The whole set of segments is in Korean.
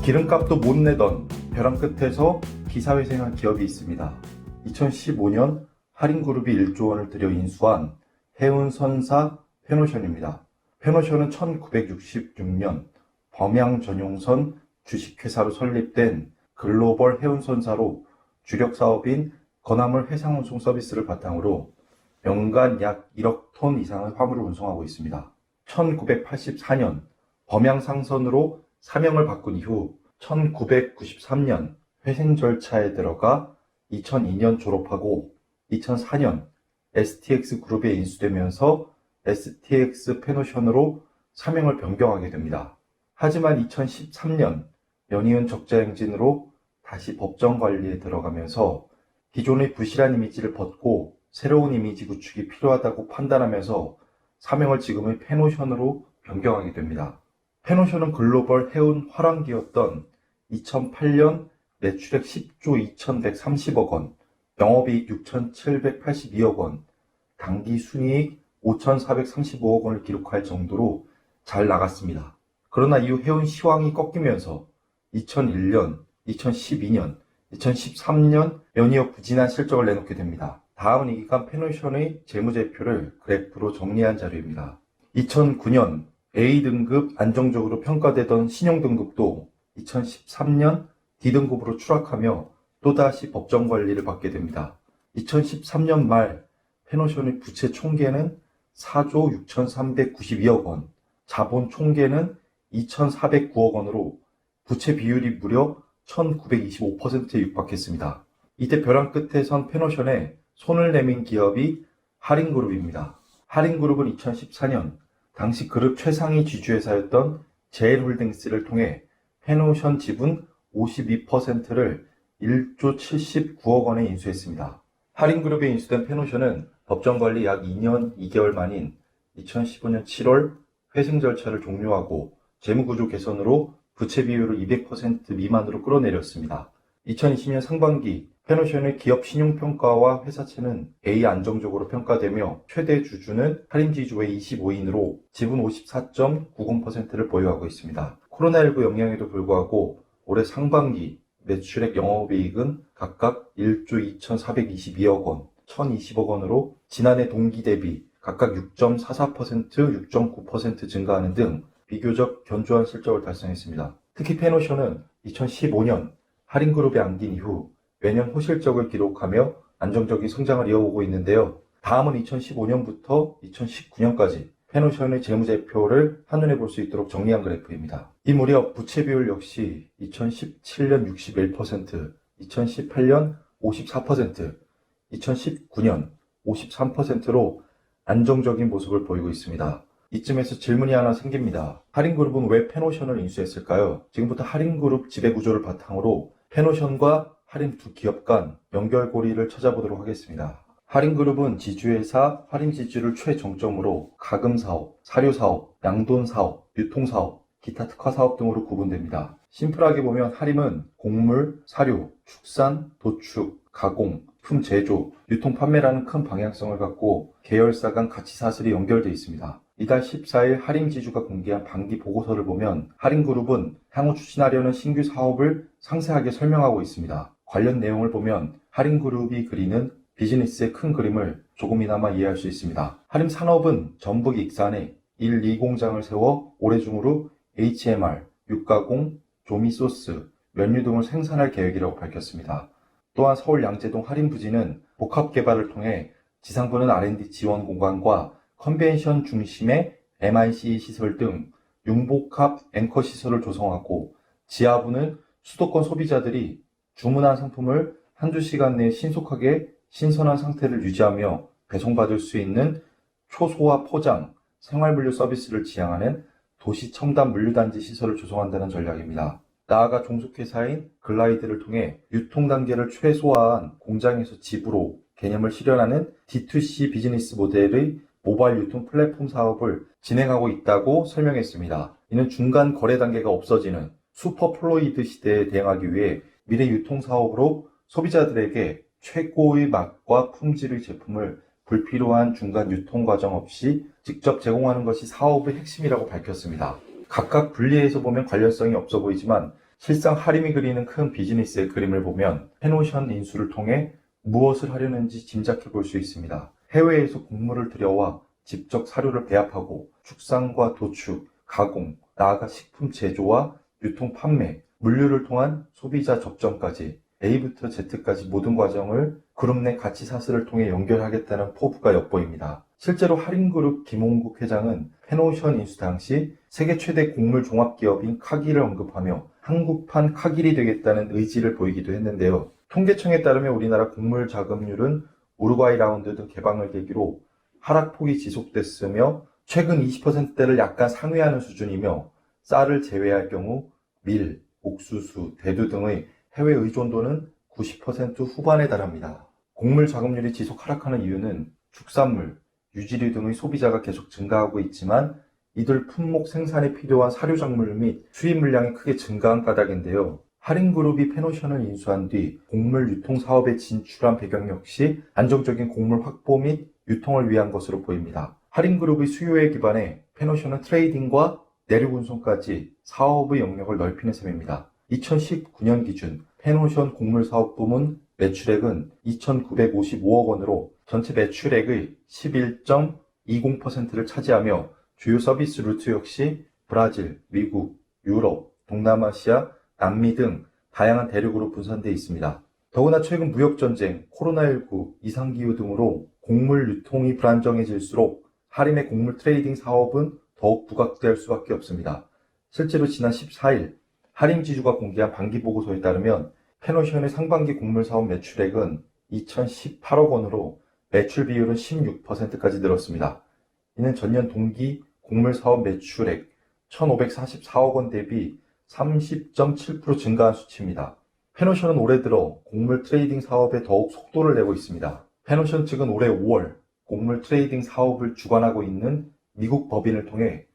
기름값도 못 내던 벼랑 끝에서 기사회생한 기업이 있습니다. 2015년 할인그룹이 1조 원을 들여 인수한 해운선사 페노션입니다. 페노션은 1966년 범양 전용선 주식회사로 설립된 글로벌 해운선사로 주력 사업인 건화물 해상운송 서비스를 바탕으로 연간 약 1억 톤 이상의 화물을 운송하고 있습니다. 1984년 범양 상선으로 사명을 바꾼 이후 1993년 회생 절차에 들어가 2002년 졸업하고 2004년 STX 그룹에 인수되면서 STX 페노션으로 사명을 변경하게 됩니다. 하지만 2013년 연이은 적자 행진으로 다시 법정 관리에 들어가면서 기존의 부실한 이미지를 벗고 새로운 이미지 구축이 필요하다고 판단하면서 사명을 지금의 페노션으로 변경하게 됩니다. 페노션은 글로벌 해운 화랑기였던 2008년 매출액 10조 2130억 원, 영업이익 6782억 원, 당기 순이익 5435억 원을 기록할 정도로 잘 나갔습니다. 그러나 이후 해운 시황이 꺾이면서 2001년, 2012년, 2013년 연이어 부진한 실적을 내놓게 됩니다. 다음은 이 기간 페노션의 재무제표를 그래프로 정리한 자료입니다. 2009년 A등급 안정적으로 평가되던 신용등급도 2013년 D등급으로 추락하며 또다시 법정 관리를 받게 됩니다. 2013년 말 페노션의 부채 총계는 4조 6392억 원, 자본 총계는 2409억 원으로 부채 비율이 무려 1925%에 육박했습니다. 이때 벼랑 끝에 선 페노션에 손을 내민 기업이 할인그룹입니다. 할인그룹은 2014년 당시 그룹 최상위 지주회사였던 제일홀딩스를 통해 페노션 지분 52%를 1조 79억 원에 인수했습니다. 할인그룹에 인수된 페노션은 법정관리 약 2년 2개월 만인 2015년 7월 회생 절차를 종료하고 재무구조 개선으로 부채 비율을 200% 미만으로 끌어내렸습니다. 2020년 상반기 페노션의 기업 신용평가와 회사채는 A 안정적으로 평가되며 최대 주주는 할인지주회 25인으로 지분 54.90%를 보유하고 있습니다. 코로나19 영향에도 불구하고 올해 상반기 매출액 영업이익은 각각 1조 2422억 원, 1020억 원으로 지난해 동기 대비 각각 6.44%, 6.9% 증가하는 등 비교적 견조한 실적을 달성했습니다. 특히 페노션은 2015년 할인그룹에 안긴 이후 매년 호실적을 기록하며 안정적인 성장을 이어오고 있는데요. 다음은 2015년부터 2019년까지 페노션의 재무제표를 한눈에 볼 수 있도록 정리한 그래프입니다. 이 무렵 부채 비율 역시 2017년 61%, 2018년 54%, 2019년 53%로 안정적인 모습을 보이고 있습니다. 이쯤에서 질문이 하나 생깁니다. 할인그룹은 왜 페노션을 인수했을까요? 지금부터 할인그룹 지배구조를 바탕으로 페노션과 할인 두 기업 간 연결고리를 찾아보도록 하겠습니다. 할인그룹은 지주회사 할인지주를 최정점으로 가금사업, 사료사업, 양돈사업, 유통사업, 기타 특화사업 등으로 구분됩니다. 심플하게 보면 할인은 곡물, 사료, 축산, 도축, 가공, 품 제조, 유통 판매라는 큰 방향성을 갖고 계열사 간 가치 사슬이 연결되어 있습니다. 이달 14일 할인지주가 공개한 반기 보고서를 보면 할인그룹은 향후 추진하려는 신규 사업을 상세하게 설명하고 있습니다. 관련 내용을 보면 할인그룹이 그리는 비즈니스의 큰 그림을 조금이나마 이해할 수 있습니다. 할인 산업은 전북 익산에 1, 2공장을 세워 올해 중으로 HMR, 육가공, 조미소스, 면류 등을 생산할 계획이라고 밝혔습니다. 또한 서울 양재동 할인 부지는 복합 개발을 통해 지상부는 R&D 지원 공간과 컨벤션 중심의 MIC 시설 등 융복합 앵커 시설을 조성하고 지하부는 수도권 소비자들이 주문한 상품을 한두 시간 내에 신속하게 신선한 상태를 유지하며 배송받을 수 있는 초소화 포장, 생활물류 서비스를 지향하는 도시 첨단 물류단지 시설을 조성한다는 전략입니다. 나아가 종속회사인 글라이드를 통해 유통 단계를 최소화한 공장에서 집으로 개념을 실현하는 D2C 비즈니스 모델의 모바일 유통 플랫폼 사업을 진행하고 있다고 설명했습니다. 이는 중간 거래 단계가 없어지는 슈퍼플로이드 시대에 대응하기 위해 미래 유통 사업으로 소비자들에게 최고의 맛과 품질의 제품을 불필요한 중간 유통 과정 없이 직접 제공하는 것이 사업의 핵심이라고 밝혔습니다. 각각 분리해서 보면 관련성이 없어 보이지만 실상 하림이 그리는 큰 비즈니스의 그림을 보면 페노션 인수를 통해 무엇을 하려는지 짐작해 볼 수 있습니다. 해외에서 곡물을 들여와 직접 사료를 배합하고 축산과 도축, 가공, 나아가 식품 제조와 유통 판매, 물류를 통한 소비자 접점까지 A부터 Z까지 모든 과정을 그룹 내 가치 사슬을 통해 연결하겠다는 포부가 엿보입니다. 실제로 할인그룹 김홍국 회장은 페노션 인수 당시 세계 최대 곡물 종합기업인 카기를 언급하며 한국판 카길이 되겠다는 의지를 보이기도 했는데요. 통계청에 따르면 우리나라 곡물 자급률은 우루과이 라운드 등 개방을 계기로 하락폭이 지속됐으며 최근 20%대를 약간 상회하는 수준이며 쌀을 제외할 경우 밀, 옥수수, 대두 등의 해외 의존도는 90% 후반에 달합니다. 곡물 자급률이 지속 하락하는 이유는 축산물, 유지류 등의 소비자가 계속 증가하고 있지만 이들 품목 생산에 필요한 사료 작물 및 수입 물량이 크게 증가한 까닭인데요. 할인그룹이 페노션을 인수한 뒤 곡물 유통 사업에 진출한 배경 역시 안정적인 곡물 확보 및 유통을 위한 것으로 보입니다. 할인그룹의 수요에 기반해 페노션은 트레이딩과 내륙 운송까지 사업의 영역을 넓히는 셈입니다. 2019년 기준 페노션 곡물 사업 부문 매출액은 2,955억 원으로 전체 매출액의 11.20%를 차지하며 주요 서비스 루트 역시 브라질, 미국, 유럽, 동남아시아, 남미 등 다양한 대륙으로 분산되어 있습니다. 더구나 최근 무역전쟁, 코로나19, 이상기후 등으로 곡물 유통이 불안정해질수록 할인의 곡물 트레이딩 사업은 더욱 부각될 수밖에 없습니다. 실제로 지난 14일 할인지주가 공개한 반기보고서에 따르면 페노션의 상반기 곡물 사업 매출액은 2,018억 원으로 매출 비율은 16%까지 늘었습니다. 이는 전년 동기 곡물 사업 매출액 1,544억 원 대비 30.7% 증가한 수치입니다. 페노션은 올해 들어 곡물 트레이딩 사업에 더욱 속도를 내고 있습니다. 페노션 측은 올해 5월 곡물 트레이딩 사업을 주관하고 있는 미국 법인을 통해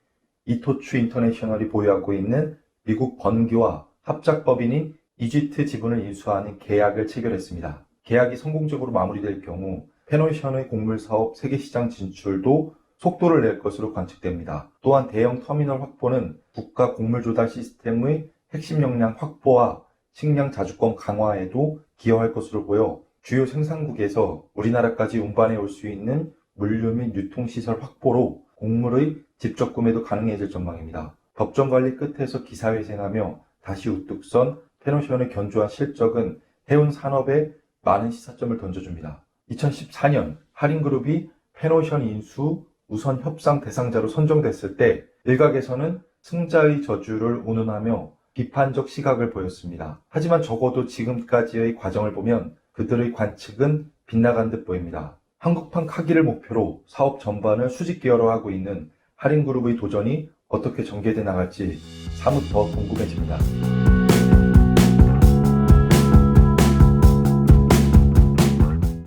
이토추 인터내셔널이 보유하고 있는 미국 번기와 합작법인인 이집트 지분을 인수하는 계약을 체결했습니다. 계약이 성공적으로 마무리될 경우 페노션의 곡물 사업 세계시장 진출도 속도를 낼 것으로 관측됩니다. 또한 대형 터미널 확보는 국가 곡물 조달 시스템의 핵심 역량 확보와 식량 자주권 강화에도 기여할 것으로 보여 주요 생산국에서 우리나라까지 운반해 올 수 있는 물류 및 유통시설 확보로 곡물의 직접 구매도 가능해질 전망입니다. 법정 관리 끝에서 기사회생하며 다시 우뚝 선 페노션의 견조한 실적은 해운 산업에 많은 시사점을 던져줍니다. 2014년 할인그룹이 페노션 인수 우선 협상 대상자로 선정됐을 때 일각에서는 승자의 저주를 운운하며 비판적 시각을 보였습니다. 하지만 적어도 지금까지의 과정을 보면 그들의 관측은 빗나간 듯 보입니다. 한국판 카기를 목표로 사업 전반을 수직 기여하고 있는 할인그룹의 도전이 어떻게 전개돼 나갈지 사뭇 더 궁금해집니다.